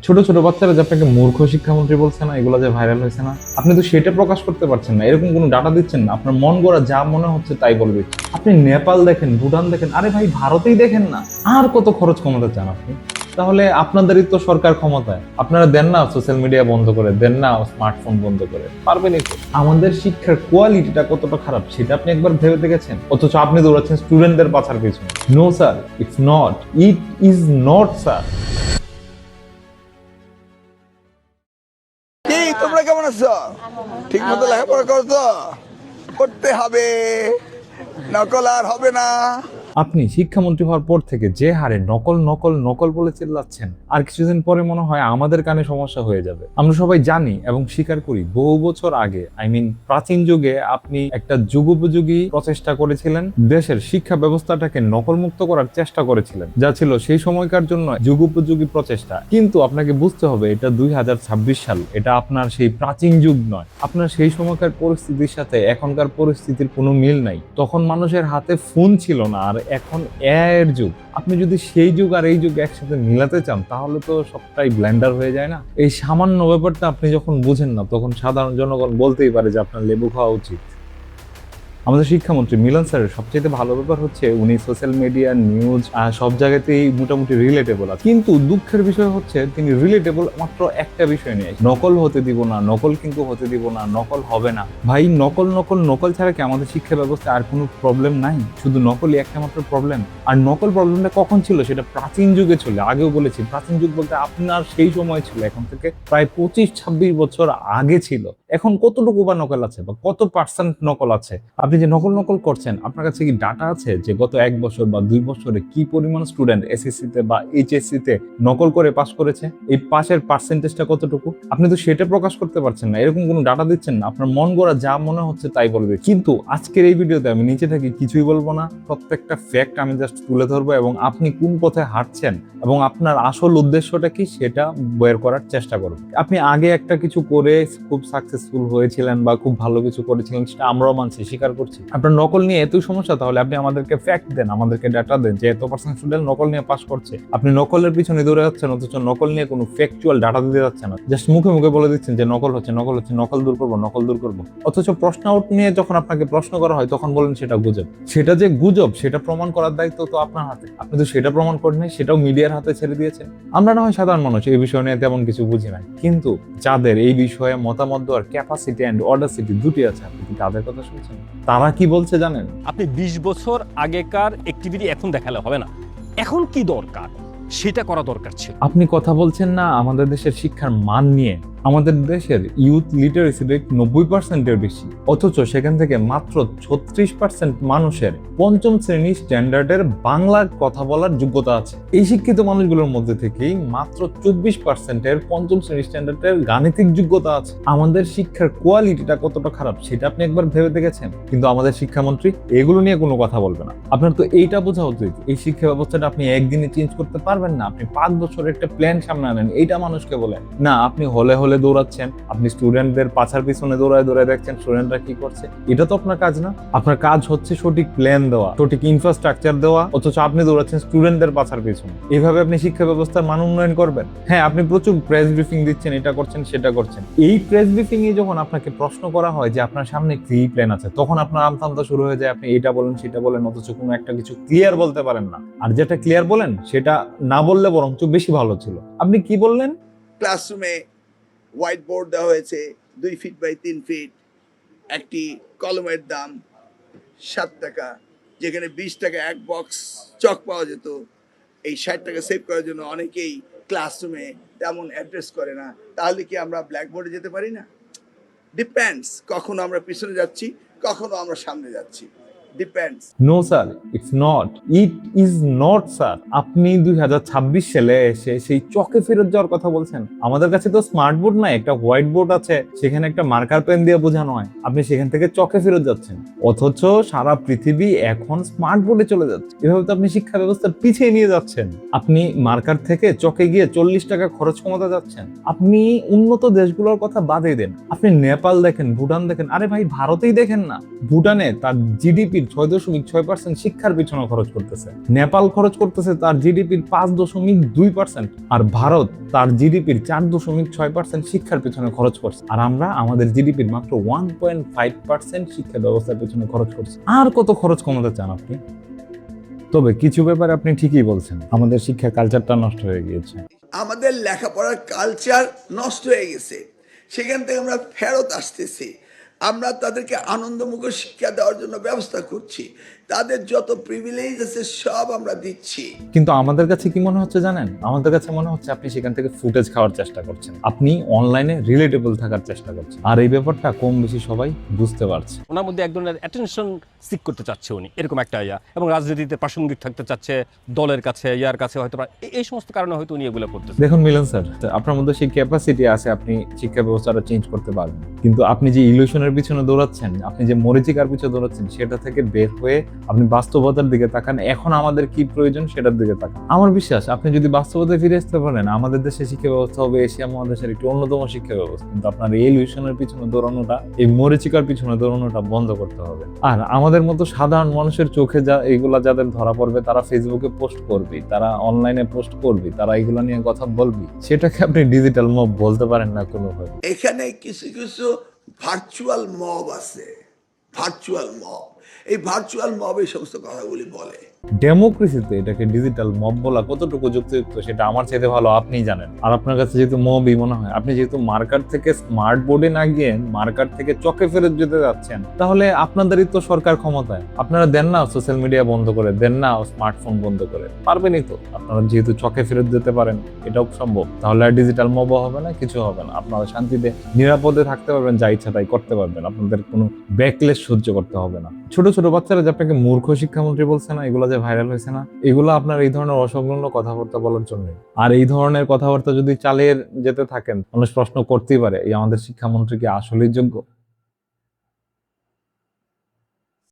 ছোট ছোট বাচ্চারা যে আপনাকে মূর্খ শিক্ষামন্ত্রী বলছে না, এগুলো যে ভাইরাল হয়েছে না, আপনি তো সেটা প্রকাশ করতে পারছেন না, এরকম কোনো ডাটা দিচ্ছেন না, আপনার মন গড়া যা মনে হচ্ছে তাই বলে দিচ্ছেন। আপনি নেপাল দেখেন, ভুটান দেখেন, আরে ভাই ভারতেই দেখেন না, আর কত খরচ কমাতে চান আপনি? তাহলে আপনাদেরই তো সরকার ক্ষমতায়, আপনারা দেন না সোশ্যাল মিডিয়া বন্ধ করে, দেন না স্মার্টফোন বন্ধ করে, পারবেনই তো। আমাদের শিক্ষার কোয়ালিটিটা কতটা খারাপ সেটা আপনি একবার ভেবে দেখেছেন? অথচ আপনি দৌড়াচ্ছেন স্টুডেন্টদের পাছার পিছনে। No sir, it's not, it is not sir. কি তোমরা কেমন আছো? ঠিক মতো লেখাপড়া করছো? করতে হবে, নকল আর হবে না। আপনি শিক্ষামন্ত্রী হওয়ার পর থেকে যে হারে নকল নকল নকল বলে চিল্লাচ্ছেন, আর কিছুদিন পরে মনে হয় আমাদের কানে সমস্যা হয়ে যাবে। আমরা সবাই জানি এবং স্বীকার করি, বহু বছর আগে, প্রাচীন যুগে আপনি একটা যুগোপযোগী প্রচেষ্টা করেছিলেন, দেশের শিক্ষা ব্যবস্থাটাকে নকল মুক্ত করার চেষ্টা করেছিলেন, যা ছিল সেই সময়কার জন্য যুগোপযোগী প্রচেষ্টা। কিন্তু আপনাকে বুঝতে হবে, এটা 2026 সাল, এটা আপনার সেই প্রাচীন যুগ নয়। আপনার সেই সময়কার পরিস্থিতির সাথে এখনকার পরিস্থিতির কোনো মিল নাই। তখন মানুষের হাতে ফোন ছিল না, আর এখন এর যুগ। আপনি যদি সেই যুগ আর এই যুগ একসাথে মিলাতে চান, তাহলে তো সবটাই ব্লেন্ডার হয়ে যায় না। এই সামান্য ব্যাপারটা আপনি যখন বুঝেন না, তখন সাধারণ জনগণ বলতেই পারে যে আপনার লেবু খাওয়া উচিত। আমাদের শিক্ষামন্ত্রী মিলন স্যারের সবচেয়ে ভালো ব্যাপার হচ্ছে উনি সোশ্যাল মিডিয়া, নিউজ সব জায়গাতেই মোটামুটি রিলেটেবল আছে। কিন্তু দুঃখের বিষয় হচ্ছে তিনি রিলেটেবল মাত্র একটা বিষয় নিয়ে, নকল হতে দিব না, নকল কিন্তু হতে দিব না, নকল হবে না। ভাই নকল নকল নকল ছাড়া কি আমাদের শিক্ষা ব্যবস্থায় আর কোনো প্রবলেম নাই? শুধু নকলই একটা মাত্র প্রবলেম। আর নকল প্রবলেমটা কখন ছিল? সেটা প্রাচীন যুগে ছিল। আগেও বলেছি, প্রাচীন যুগ বলতে আপনার সেই সময় ছিল, এখন থেকে প্রায় 25-26 বছর আগে ছিল। এখন কতটুকু বা নকল আছে, বা কত পার্সেন্ট নকল আছে? আপনি যে নকল নকল করছেন, আপনার কাছে কি ডাটা আছে যে গত 1 বছর বা 2 বছরে কি পরিমাণ স্টুডেন্ট এসএসসি তে বা এইচএসসি তে নকল করে পাস করেছে? এই পাসের পার্সেন্টেজটা কতটুকু? আপনি তো সেটা প্রকাশ করতে পারছেন না, এরকম কোনো ডাটা দিচ্ছেন না, আপনার মন গড়া যা মনে হচ্ছে তাই বলবে। কিন্তু আজকের এই ভিডিওতে আমি নিচে থেকে কিছুই বলবো না, প্রত্যেকটা ফ্যাক্ট আমি জাস্ট তুলে ধরবো, এবং আপনি কোন পথে হাঁটছেন এবং আপনার আসল উদ্দেশ্যটা কি সেটা বের করার চেষ্টা করবেন। আপনি আগে একটা কিছু করে খুব সাকসেসফুল হয়েছিলেন বা খুব ভালো কিছু করেছিলেন, সেটা আমরাও মানছি, স্বীকার করছি। আপনার নকল নিয়ে এতই সমস্যা, তাহলে আপনি আমাদেরকে ফ্যাক্ট দেন, আমাদেরকে ডাটা দেন যে এত পার্সেন্ট স্টুডেন্ট নকল নিয়ে পাস করছে। আপনি নকলের পিছনে দৌড়ে যাচ্ছেন, অথচ নকল নিয়ে কোনো ফ্যাকচুয়াল ডাটা দিতে যাচ্ছেন না, জাস্ট মুখে মুখে বলে দিচ্ছেন যে নকল হচ্ছে, নকল হচ্ছে, নকল দূর করবো, নকল দূর করবো। অথচ প্রশ্ন আউট নিয়ে যখন আপনাকে প্রশ্ন করা হয়, তখন বলেন সেটা গুজব। সেটা যে গুজব সেটা প্রমাণ করার দায়িত্ব তো আপনার হাতে। আপনি তো সেটা প্রমাণ করেন নাই, সেটাও মিডিয়ার হাতে ছেড়ে দিয়েছেন। আমরা না হয় সাধারণ মানুষ, এই বিষয় নিয়ে তেমন কিছু বুঝি না, কিন্তু যাদের এই বিষয়ে মতামত দেওয়ার ক্যাপাসিটি অ্যান্ড অডাসিটি দুটি আছে, আপনি কি তাদের কথা শুনছেন? তারা কি বলছে জানেন? আপনি 20 বছর আগেকার অ্যাক্টিভিটি এখন দেখালে হবে না। এখন কি দরকার সেটা করা দরকার ছিল। আপনি কথা বলছেন না আমাদের দেশের শিক্ষার মান নিয়ে। আমাদের দেশের ইউথ লিটারেসি রেট 90%-এর বেশি, অথচ সেখান থেকে মাত্র 36% মানুষের পঞ্চম শ্রেণী স্ট্যান্ডার্ডের বাংলা কথা বলার যোগ্যতা আছে। এই শিক্ষিত মানুষগুলোর মধ্যে থেকেই মাত্র 24%-এর পঞ্চম শ্রেণী স্ট্যান্ডার্ডের গাণিতিক যোগ্যতা আছে। আমাদের শিক্ষার কোয়ালিটিটা কতটা খারাপ সেটা আপনি একবার ভেবে দেখেছেন? কিন্তু আমাদের শিক্ষামন্ত্রী এগুলো নিয়ে কোনো কথা বলবে না। আপনার তো এইটা বোঝা উচিত, এই শিক্ষা ব্যবস্থাটা আপনি একদিনে চেঞ্জ করতে পারবেন না। আপনি 5 বছরের একটা প্ল্যান সামনে আনেন, এইটা মানুষকে বলেন না। আপনি হলে হলে দৌড়াচ্ছেন, আপনি স্টুডেন্টদের পাছার পিছনে দৌড়ায় দৌড়ায় দেখছেন স্টুডেন্টরা কি করছে। এটা তো আপনার কাজ না। আপনার কাজ হচ্ছে সঠিক প্ল্যান দেওয়া, সঠিক ইনফ্রাস্ট্রাকচার দেওয়া, অথচ আপনি দৌড়াচ্ছেন স্টুডেন্টদের পাছার পিছনে। এইভাবে আপনি শিক্ষা ব্যবস্থার মান উন্নয়ন করবেন? হ্যাঁ, আপনি প্রচুর প্রেস ব্রিফিং দিচ্ছেন, এটা করছেন সেটা করছেন। এই প্রেস ব্রিফিং এ যখন আপনাকে প্রশ্ন করা হয় যে আপনার সামনে কি প্ল্যান আছে, তখন আপনার আমতামতা শুরু হয়ে যায়, আপনি এটা বলেন সেটা বলেন, অথচ কোনো একটা কিছু ক্লিয়ার বলতে পারেন না। আর যেটা ক্লিয়ার বলেন সেটা না বললে বরঞ্চ বেশি ভালো ছিল। আপনি কি বললেন? ক্লাসরুমে হোয়াইট বোর্ড দেওয়া হয়েছে 2 ফিট বাই 3 ফিট। একটি কলমের দাম 7 টাকা, যেখানে 20 টাকা এক বক্স চক পাওয়া যেত। এই 60 টাকা সেভ করার জন্য অনেকেই ক্লাসরুমে তেমন অ্যাড্রেস করে না। তাহলে কি আমরা ব্ল্যাকবোর্ডে যেতে পারি না? ডিপেন্ডস, কখনো আমরা পিছনে যাচ্ছি, কখনো আমরা সামনে যাচ্ছি। Depends. No sir, it's not, it is not sir. আপনি 2026 সালে এসে সেই চকে ফেরত যাওয়ার কথা বলছেন? আমাদের কাছে তো স্মার্ট বোর্ড নাই, একটা হোয়াইট বোর্ড আছে, সেখানে একটা মার্কার পেন দিয়ে বোঝানো হয়। আপনি সেখান থেকে চকে ফেরত যাচ্ছেন, অথচ সারা পৃথিবী এখন স্মার্ট বোর্ডে চলে যাচ্ছে। এভাবে তো আপনি শিক্ষা ব্যবস্থা পিছিয়ে নিয়ে যাচ্ছেন। আপনি মার্কার থেকে চকে গিয়ে 40 টাকা খরচ কমাতে যাচ্ছেন। আপনি উন্নত দেশগুলোর কথা বাদই দেন, আপনি নেপাল দেখেন, ভুটান দেখেন, আরে ভাই ভারতেই দেখেন না। ভুটানে তার জিডিপির 6.6% শিক্ষার পিছনে খরচ করতেছে। নেপাল খরচ করতেছে তার জিডিপির 5.2%, আর ভারত তার জিডিপির 4.6% শিক্ষার পিছনে খরচ করছে। আর আমরা আমাদের জিডিপির মাত্র 1.5% শিক্ষা ব্যবস্থার পিছনে খরচ করছি। আর কত খরচ কমাতে চান আপনি? তবে কিছু ব্যাপারে আপনি ঠিকই বলছেন, আমাদের শিক্ষা কালচারটা নষ্ট হয়ে গিয়েছে। আমাদের লেখাপড়ার কালচার নষ্ট হয়ে গেছে, সেখান থেকে আমরা ফেরত আসতেছি। আমরা তাদেরকে আনন্দমুখর শিক্ষা দেওয়ার জন্য ব্যবস্থা করছি, তাদের যত প্রিভিলেজ আছে সব আমরা দিচ্ছি। কিন্তু আমাদের কাছে কি মনে হচ্ছে জানেন, আমাদের কাছে মনে হচ্ছে আপনি সেখান থেকে ফুটেজ খাওয়ার চেষ্টা করছেন, আপনি অনলাইনে রিলেটেবল থাকার চেষ্টা করছেন। আর এই ব্যাপারটা কম বেশি সবাই বুঝতে পারছে। ওনার মধ্যে এক ধরনের অ্যাটেনশন সিক করতে চাচ্ছে উনি, এরকম একটা এবং রাজনীতিতে প্রাসঙ্গিক থাকতে চাচ্ছে, দলের কাছে ইয়ার কাছে হয়তো এই সমস্ত কারণে হয়তো উনি এগুলো করতেছে। দেখুন মিলন স্যার, আপনার মধ্যে সেই ক্যাপাসিটি আছে, আপনি শিক্ষা ব্যবস্থাটা চেঞ্জ করতে পারবেন, কিন্তু আপনি যে ইলিউশনের পিছনে দৌড়াচ্ছেন, আপনি যে মরিচিকার পিছনে দৌড়াচ্ছেন, সেটা থেকে বের হয়ে আপনি বাস্তবতার দিকে তাকান। এখন আমাদের কি প্রয়োজন সেটার দিকে তাকান। আমার বিশ্বাস আপনি যদি বাস্তবতায় ফিরে আসতে পারেন, আমাদের দেশের শিক্ষা ব্যবস্থা হবে এশিয়া মহাদেশের একটি অন্যতম শিক্ষা ব্যবস্থা। কিন্তু আপনার এই ইলিউশনের পিছনে দৌড়ানোটা, এই মরিচিকার পিছনে দৌড়ানোটা বন্ধ করতে হবে। আর আমাদের মতো সাধারণ মানুষের চোখে যা এইগুলা যাদের ধরা পড়বে, তারা ফেসবুকে পোস্ট করবে, তারা অনলাইনে পোস্ট করবে, তারা এইগুলা নিয়ে কথা বলবে, সেটাকে আপনি ডিজিটাল মব বলতে পারেন না কোনোভাবে। এখানে কিছু কিছু ভার্চুয়াল মব আছে, ভার্চুয়াল মব, এই ভার্চুয়াল মব এই সমস্ত কথাগুলি বলে। ডেমোক্রেসিতে এটাকে ডিজিটাল মব বলা কতটুকু যুক্তিযুক্ত সেটা আমার চাইতে ভালো আপনিই জানেন। আর আপনার কাছে যেহেতু মবই মনে হয়, আপনি যেহেতু মার্কার থেকে স্মার্ট বোর্ডে না গিয়ে মার্কার থেকে চকে ফেরত যেতে যাচ্ছেন, তাহলে আপনাদেরই তো সরকার ক্ষমতায়, আপনারা দেন না সোশ্যাল মিডিয়া বন্ধ করে, দেন না স্মার্টফোন বন্ধ করে, পারবেনই তো। আপনারা যেহেতু চকে ফেরত যেতে পারেন, এটাও সম্ভব, তাহলে আর ডিজিটাল মবও হবে না, কিছু হবে না। আপনারা শান্তিতে নিরাপদে থাকতে পারবেন, যা ইচ্ছা তাই করতে পারবেন, আপনাদের কোনো ব্যাকলেস সহ্য করতে হবে না। ছোট ছোট বাচ্চারা যে আপনাকে মূর্খ শিক্ষামন্ত্রী বলছে না, এগুলো যে ভাইরাল হয়েছে না, এগুলো আপনার এই ধরনের অসংলগ্ন কথাবার্তা বলার জন্য। আর এই ধরনের কথাবার্তা যদি চালিয়ে যেতে থাকেন, মানুষ প্রশ্ন করতেই পারে এই আমাদের শিক্ষামন্ত্রী কি আসলেই যোগ্য।